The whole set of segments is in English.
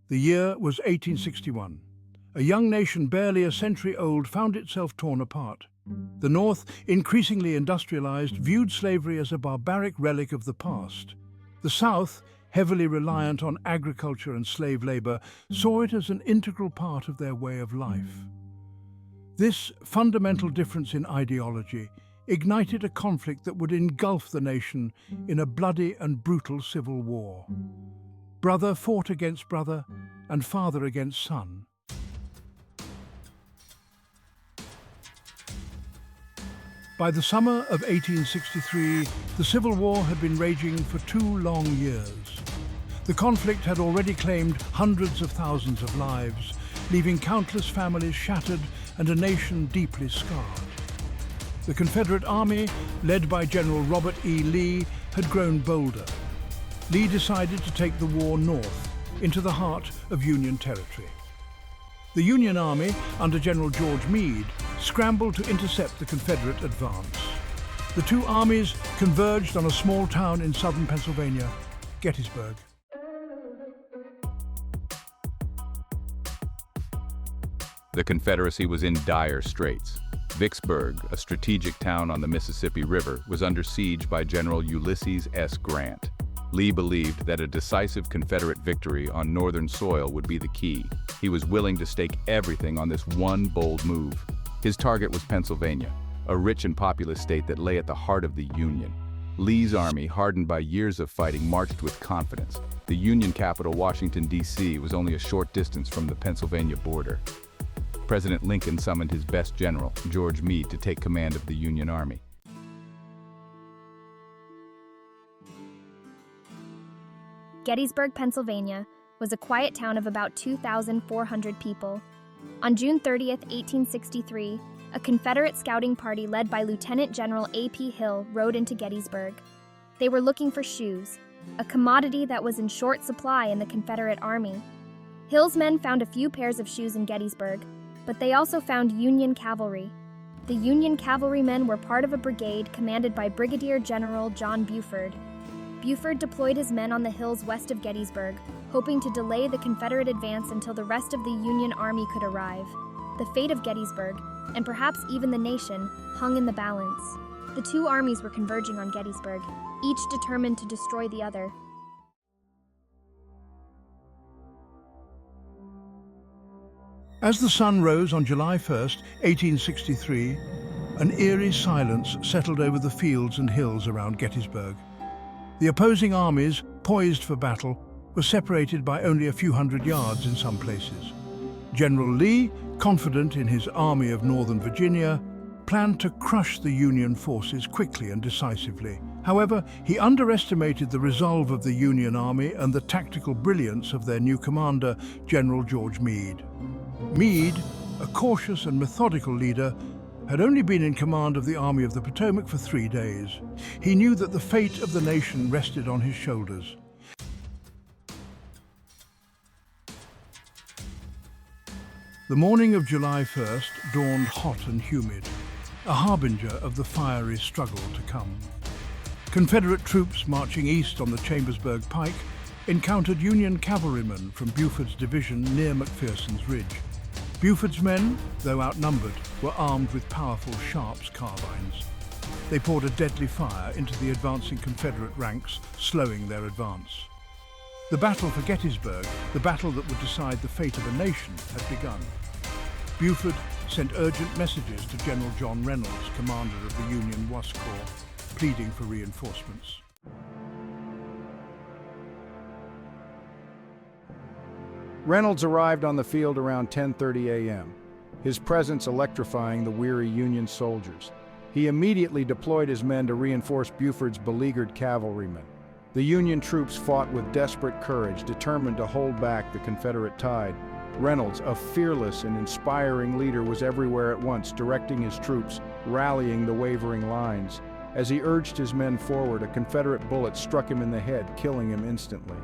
The year was 1861. A young nation barely a century old found itself torn apart. The North, increasingly industrialized, viewed slavery as a barbaric relic of the past. The South, heavily reliant on agriculture and slave labor, saw it as an integral part of their way of life. This fundamental difference in ideology ignited a conflict that would engulf the nation in a bloody and brutal civil war. Brother fought against brother and father against son. By the summer of 1863, the Civil War had been raging for 2 long years. The conflict had already claimed hundreds of thousands of lives, leaving countless families shattered and a nation deeply scarred. The Confederate Army, led by General Robert E. Lee, had grown bolder. Lee decided to take the war north, into the heart of Union territory. The Union Army, under General George Meade, scrambled to intercept the Confederate advance. The two armies converged on a small town in southern Pennsylvania, Gettysburg. The Confederacy was in dire straits. Vicksburg, a strategic town on the Mississippi River, was under siege by General Ulysses S. Grant. Lee believed that a decisive Confederate victory on northern soil would be the key. He was willing to stake everything on this one bold move. His target was Pennsylvania, a rich and populous state that lay at the heart of the Union. Lee's army, hardened by years of fighting, marched with confidence. The Union capital, Washington, D.C., was only a short distance from the Pennsylvania border. President Lincoln summoned his best general, George Meade, to take command of the Union Army. Gettysburg, Pennsylvania, was a quiet town of about 2,400 people. On June 30, 1863, a Confederate scouting party led by Lieutenant General A.P. Hill rode into Gettysburg. They were looking for shoes, a commodity that was in short supply in the Confederate Army. Hill's men found a few pairs of shoes in Gettysburg, but they also found Union cavalry. The Union cavalrymen were part of a brigade commanded by Brigadier General John Buford. Buford deployed his men on the hills west of Gettysburg, hoping to delay the Confederate advance until the rest of the Union Army could arrive. The fate of Gettysburg, and perhaps even the nation, hung in the balance. The two armies were converging on Gettysburg, each determined to destroy the other. As the sun rose on July 1st, 1863, an eerie silence settled over the fields and hills around Gettysburg. The opposing armies, poised for battle, were separated by only a few hundred yards in some places. General Lee, confident in his Army of Northern Virginia, planned to crush the Union forces quickly and decisively. However, he underestimated the resolve of the Union Army and the tactical brilliance of their new commander, General George Meade. Meade, a cautious and methodical leader, had only been in command of the Army of the Potomac for 3 days. He knew that the fate of the nation rested on his shoulders. The morning of July 1st dawned hot and humid, a harbinger of the fiery struggle to come. Confederate troops marching east on the Chambersburg Pike encountered Union cavalrymen from Buford's division near McPherson's Ridge. Buford's men, though outnumbered, were armed with powerful Sharps carbines. They poured a deadly fire into the advancing Confederate ranks, slowing their advance. The battle for Gettysburg, the battle that would decide the fate of a nation, had begun. Buford sent urgent messages to General John Reynolds, commander of the Union Was Corps, pleading for reinforcements. Reynolds arrived on the field around 10:30 a.m., his presence electrifying the weary Union soldiers. He immediately deployed his men to reinforce Buford's beleaguered cavalrymen. The Union troops fought with desperate courage, determined to hold back the Confederate tide. Reynolds, a fearless and inspiring leader, was everywhere at once, directing his troops, rallying the wavering lines. As he urged his men forward, a Confederate bullet struck him in the head, killing him instantly.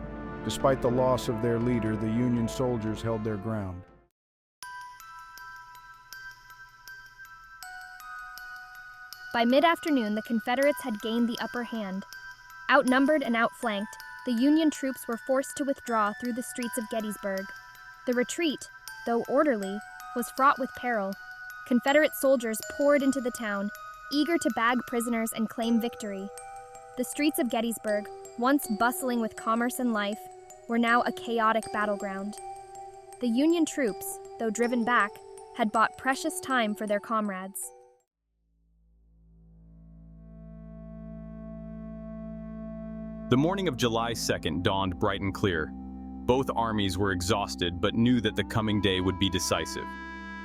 Despite the loss of their leader, the Union soldiers held their ground. By mid-afternoon, the Confederates had gained the upper hand. Outnumbered and outflanked, the Union troops were forced to withdraw through the streets of Gettysburg. The retreat, though orderly, was fraught with peril. Confederate soldiers poured into the town, eager to bag prisoners and claim victory. The streets of Gettysburg, once bustling with commerce and life, were now a chaotic battleground. The Union troops, though driven back, had bought precious time for their comrades. The morning of July 2nd dawned bright and clear. Both armies were exhausted but knew that the coming day would be decisive.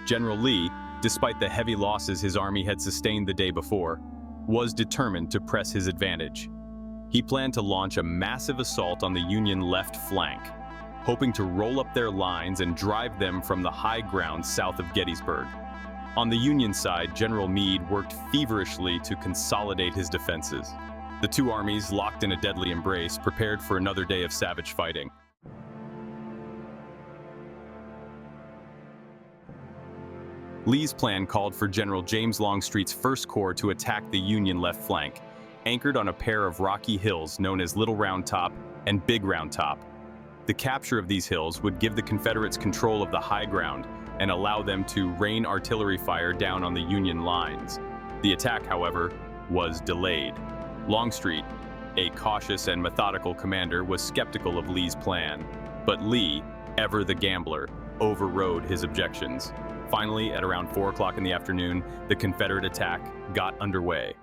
General Lee, despite the heavy losses his army had sustained the day before, was determined to press his advantage. He planned to launch a massive assault on the Union left flank, hoping to roll up their lines and drive them from the high ground south of Gettysburg. On the Union side, General Meade worked feverishly to consolidate his defenses. The two armies, locked in a deadly embrace, prepared for another day of savage fighting. Lee's plan called for General James Longstreet's First Corps to attack the Union left flank, anchored on a pair of rocky hills known as Little Round Top and Big Round Top. The capture of these hills would give the Confederates control of the high ground and allow them to rain artillery fire down on the Union lines. The attack, however, was delayed. Longstreet, a cautious and methodical commander, was skeptical of Lee's plan, but Lee, ever the gambler, overrode his objections. Finally, at around 4 o'clock in the afternoon, the Confederate attack got underway.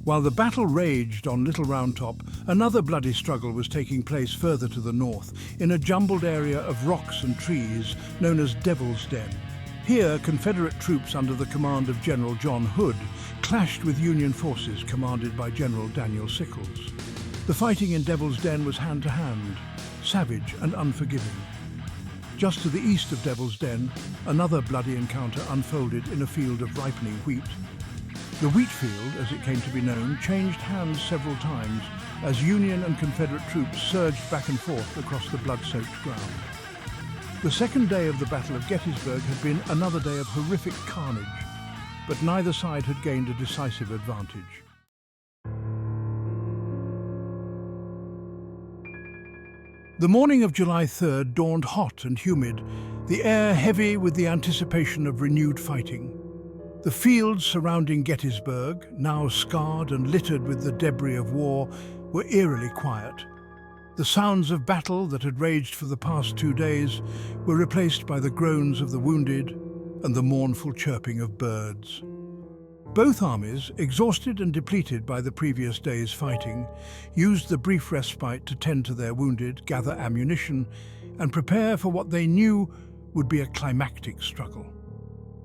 While the battle raged on Little Round Top, another bloody struggle was taking place further to the north, in a jumbled area of rocks and trees known as Devil's Den. Here, Confederate troops under the command of General John Hood clashed with Union forces commanded by General Daniel Sickles. The fighting in Devil's Den was hand-to-hand, savage and unforgiving. Just to the east of Devil's Den, another bloody encounter unfolded in a field of ripening wheat. The wheat field, as it came to be known, changed hands several times as Union and Confederate troops surged back and forth across the blood-soaked ground. The second day of the Battle of Gettysburg had been another day of horrific carnage, but neither side had gained a decisive advantage. The morning of July 3rd dawned hot and humid, the air heavy with the anticipation of renewed fighting. The fields surrounding Gettysburg, now scarred and littered with the debris of war, were eerily quiet. The sounds of battle that had raged for the past 2 days were replaced by the groans of the wounded and the mournful chirping of birds. Both armies, exhausted and depleted by the previous day's fighting, used the brief respite to tend to their wounded, gather ammunition, and prepare for what they knew would be a climactic struggle.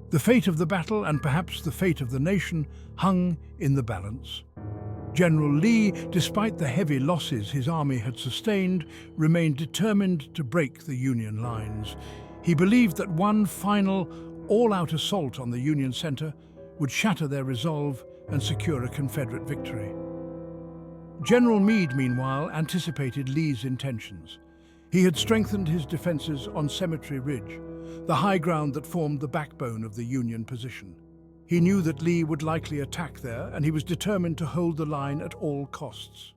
The fate of the battle, and perhaps the fate of the nation, hung in the balance. General Lee, despite the heavy losses his army had sustained, remained determined to break the Union lines. He believed that one final, all-out assault on the Union center would shatter their resolve and secure a Confederate victory. General Meade, meanwhile, anticipated Lee's intentions. He had strengthened his defenses on Cemetery Ridge, the high ground that formed the backbone of the Union position. He knew that Lee would likely attack there, and he was determined to hold the line at all costs.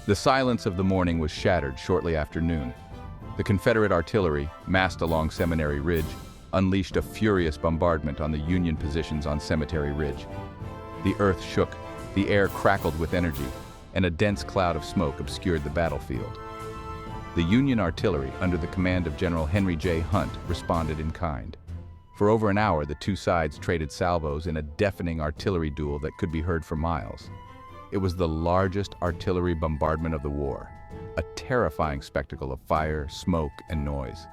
The silence of the morning was shattered shortly after noon. The Confederate artillery, massed along Seminary Ridge, unleashed a furious bombardment on the Union positions on Cemetery Ridge. The earth shook, the air crackled with energy, and a dense cloud of smoke obscured the battlefield. The Union artillery, under the command of General Henry J. Hunt, responded in kind. For over an hour, the two sides traded salvos in a deafening artillery duel that could be heard for miles. It was the largest artillery bombardment of the war, a terrifying spectacle of fire, smoke, and noise.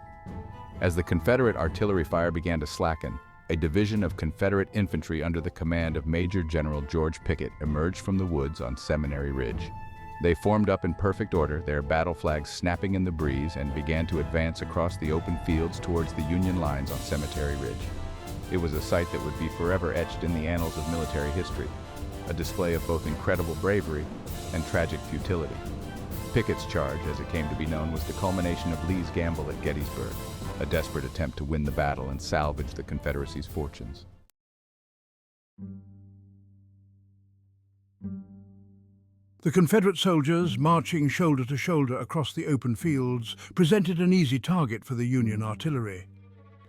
As the Confederate artillery fire began to slacken, a division of Confederate infantry under the command of Major General George Pickett emerged from the woods on Seminary Ridge. They formed up in perfect order, their battle flags snapping in the breeze, and began to advance across the open fields towards the Union lines on Cemetery Ridge. It was a sight that would be forever etched in the annals of military history, a display of both incredible bravery and tragic futility. Pickett's charge, as it came to be known, was the culmination of Lee's gamble at Gettysburg. a desperate attempt to win the battle and salvage the Confederacy's fortunes. The Confederate soldiers, marching shoulder to shoulder across the open fields, presented an easy target for the Union artillery.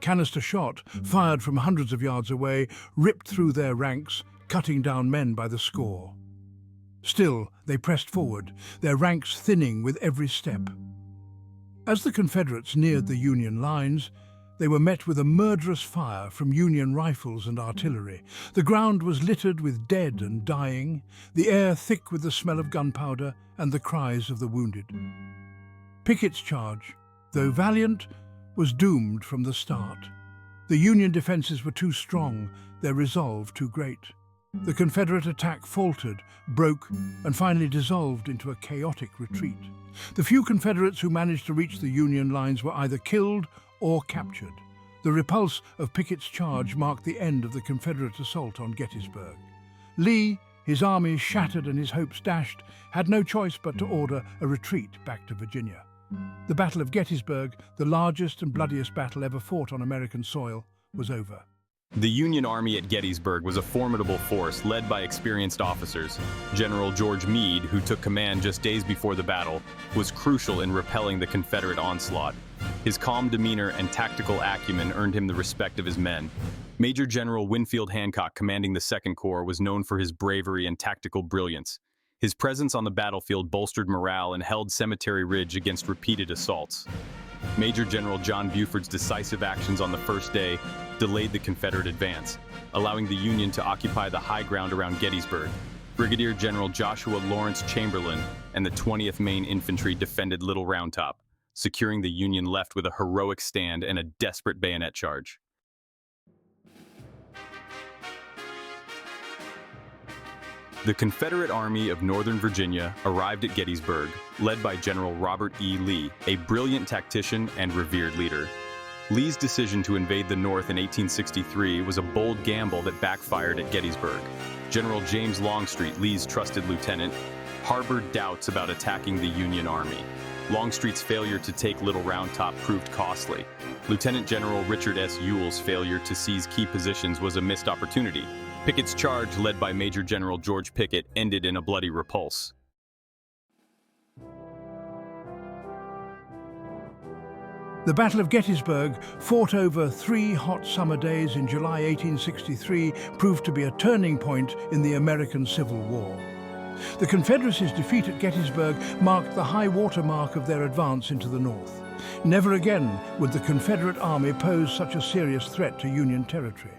Canister shot, fired from hundreds of yards away, ripped through their ranks, cutting down men by the score. Still, they pressed forward, their ranks thinning with every step. As the Confederates neared the Union lines, they were met with a murderous fire from Union rifles and artillery. The ground was littered with dead and dying, the air thick with the smell of gunpowder and the cries of the wounded. Pickett's charge, though valiant, was doomed from the start. The Union defenses were too strong, their resolve too great. The Confederate attack faltered, broke, and finally dissolved into a chaotic retreat. The few Confederates who managed to reach the Union lines were either killed or captured. The repulse of Pickett's charge marked the end of the Confederate assault on Gettysburg. Lee, his army shattered and his hopes dashed, had no choice but to order a retreat back to Virginia. The Battle of Gettysburg, the largest and bloodiest battle ever fought on American soil, was over. The Union Army at Gettysburg was a formidable force led by experienced officers. General George Meade, who took command just days before the battle, was crucial in repelling the Confederate onslaught. His calm demeanor and tactical acumen earned him the respect of his men. Major General Winfield Hancock, commanding the Second Corps, was known for his bravery and tactical brilliance. His presence on the battlefield bolstered morale and held Cemetery Ridge against repeated assaults. Major General John Buford's decisive actions on the first day delayed the Confederate advance, allowing the Union to occupy the high ground around Gettysburg. Brigadier General Joshua Lawrence Chamberlain and the 20th Maine Infantry defended Little Round Top, securing the Union left with a heroic stand and a desperate bayonet charge. The Confederate Army of Northern Virginia arrived at Gettysburg, led by General Robert E. Lee, a brilliant tactician and revered leader. Lee's decision to invade the North in 1863 was a bold gamble that backfired at Gettysburg. General James Longstreet, Lee's trusted lieutenant, harbored doubts about attacking the Union Army. Longstreet's failure to take Little Round Top proved costly. Lieutenant General Richard S. Ewell's failure to seize key positions was a missed opportunity. Pickett's charge, led by Major General George Pickett, ended in a bloody repulse. The Battle of Gettysburg, fought over 3 hot summer days in July 1863, proved to be a turning point in the American Civil War. The Confederacy's defeat at Gettysburg marked the high water mark of their advance into the North. Never again would the Confederate Army pose such a serious threat to Union territory.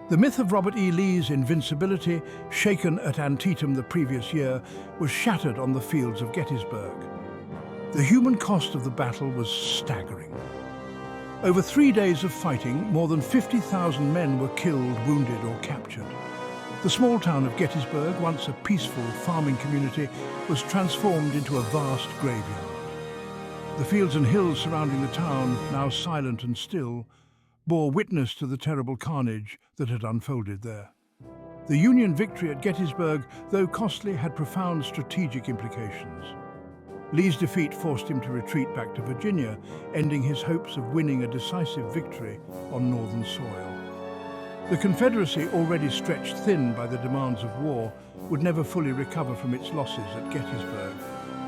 The myth of Robert E. Lee's invincibility, shaken at Antietam the previous year, was shattered on the fields of Gettysburg. The human cost of the battle was staggering. Over 3 days of fighting, more than 50,000 men were killed, wounded, or captured. The small town of Gettysburg, once a peaceful farming community, was transformed into a vast graveyard. The fields and hills surrounding the town, now silent and still, bore witness to the terrible carnage that had unfolded there. The Union victory at Gettysburg, though costly, had profound strategic implications. Lee's defeat forced him to retreat back to Virginia, ending his hopes of winning a decisive victory on Northern soil. The Confederacy, already stretched thin by the demands of war, would never fully recover from its losses at Gettysburg.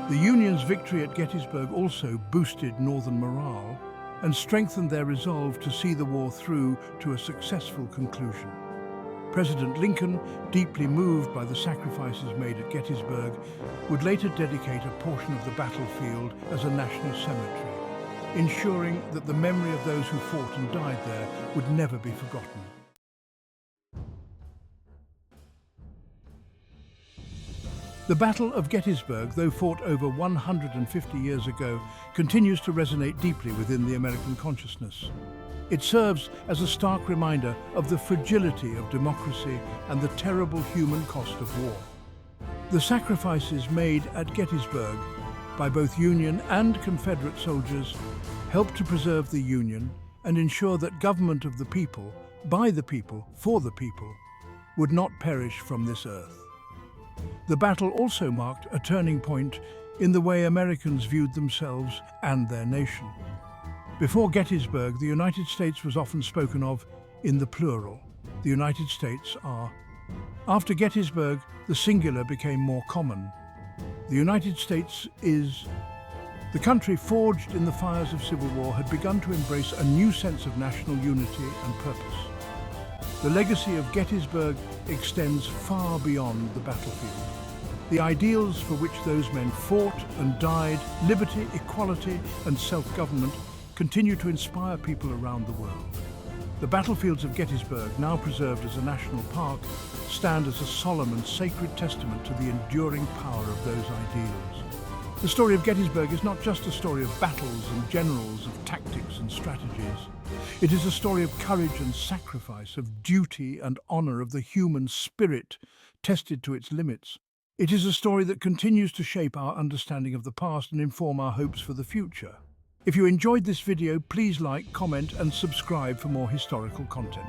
The Union's victory at Gettysburg also boosted Northern morale and strengthened their resolve to see the war through to a successful conclusion. President Lincoln, deeply moved by the sacrifices made at Gettysburg, would later dedicate a portion of the battlefield as a national cemetery, ensuring that the memory of those who fought and died there would never be forgotten. The Battle of Gettysburg, though fought over 150 years ago, continues to resonate deeply within the American consciousness. It serves as a stark reminder of the fragility of democracy and the terrible human cost of war. The sacrifices made at Gettysburg by both Union and Confederate soldiers helped to preserve the Union and ensure that government of the people, by the people, for the people, would not perish from this earth. The battle also marked a turning point in the way Americans viewed themselves and their nation. Before Gettysburg, the United States was often spoken of in the plural. The United States are. After Gettysburg, the singular became more common. The United States is. The country forged in the fires of civil war had begun to embrace a new sense of national unity and purpose. The legacy of Gettysburg extends far beyond the battlefield. The ideals for which those men fought and died, liberty, equality, and self-government, continue to inspire people around the world. The battlefields of Gettysburg, now preserved as a national park, stand as a solemn and sacred testament to the enduring power of those ideals. The story of Gettysburg is not just a story of battles and generals, of tactics and strategies. It is a story of courage and sacrifice, of duty and honor, of the human spirit tested to its limits. It is a story that continues to shape our understanding of the past and inform our hopes for the future. If you enjoyed this video, please like, comment, and subscribe for more historical content.